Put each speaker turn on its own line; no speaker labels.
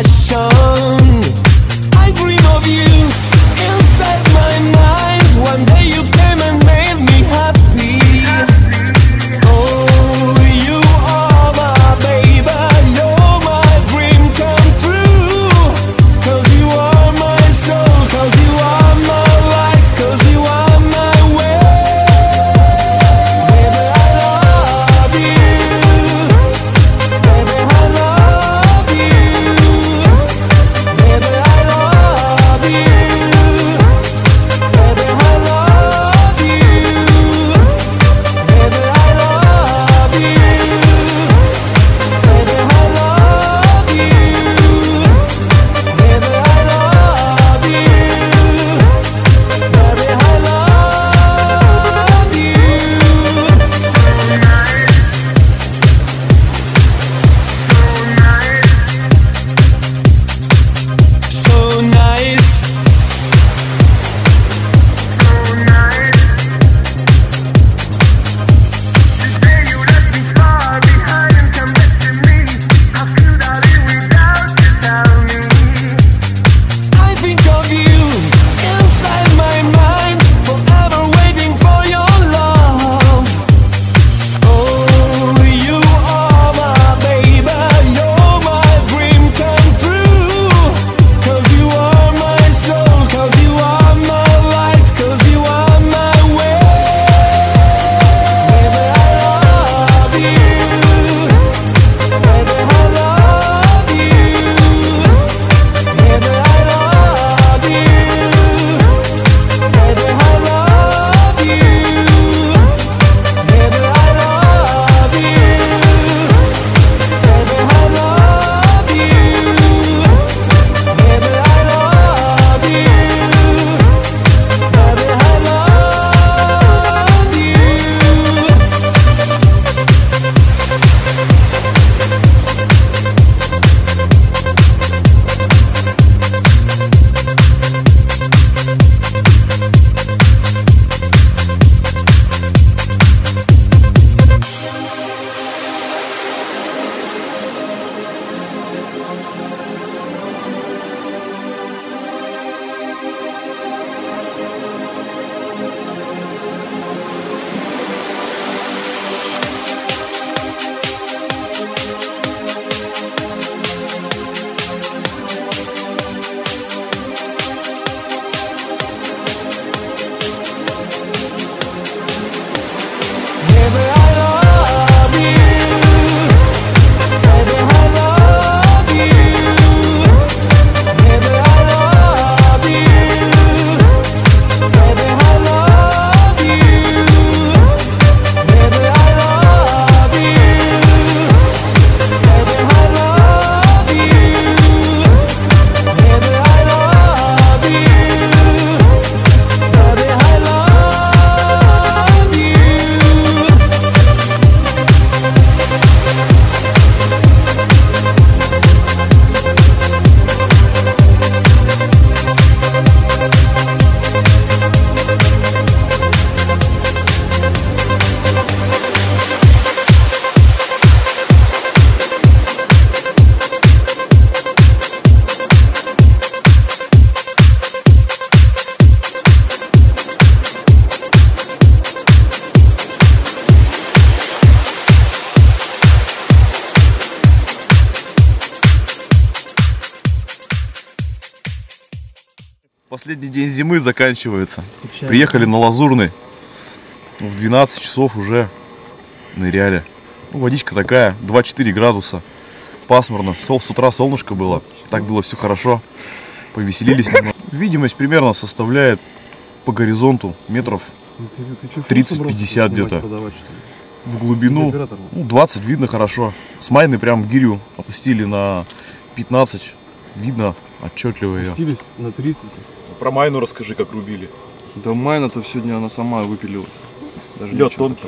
passion. I dream of you inside my mind. One day you came and made me happy. Oh, you are my baby, you're my dream come true. 'Cause you are my soul, 'cause you are my light, 'cause you are my way. Baby, I love you. Baby, I love you. Baby, I love you. Baby, I love you. Baby, I love you. Baby, I love you. Baby, I love you. Baby, I love you. So nice. I think of you inside my mind, forever waiting for your love. Oh, you are my baby, you're my dream come true. 'Cause you are my soul, 'cause you are my light, 'cause you are my way. Baby, I love you. Baby, I love you. Baby, I love you. Baby, I love you. Baby, I love you. Baby, I love you. Baby, I love you. Baby, I love you. Baby, I love you. Baby, I love you. Baby, I love you. Baby, I love you. Baby, I love you. Baby, I love you. Baby, I love you. Baby, I love you.
Последний день зимы заканчивается. Приехали на Лазурный. В 12 часов уже ныряли. Водичка такая, 2-4 градуса. Пасмурно. С утра солнышко было. Так было все хорошо. Повеселились немного. Видимость примерно составляет по горизонту метров 30-50 где-то. В глубину 20 видно хорошо. С Майны прям в гирю опустили на 15. Видно отчетливо ее.
Опустились на 30.
Про Майну расскажи, как рубили.
Да Майна-то сегодня она сама выпилилась. Даже
лед тонкий.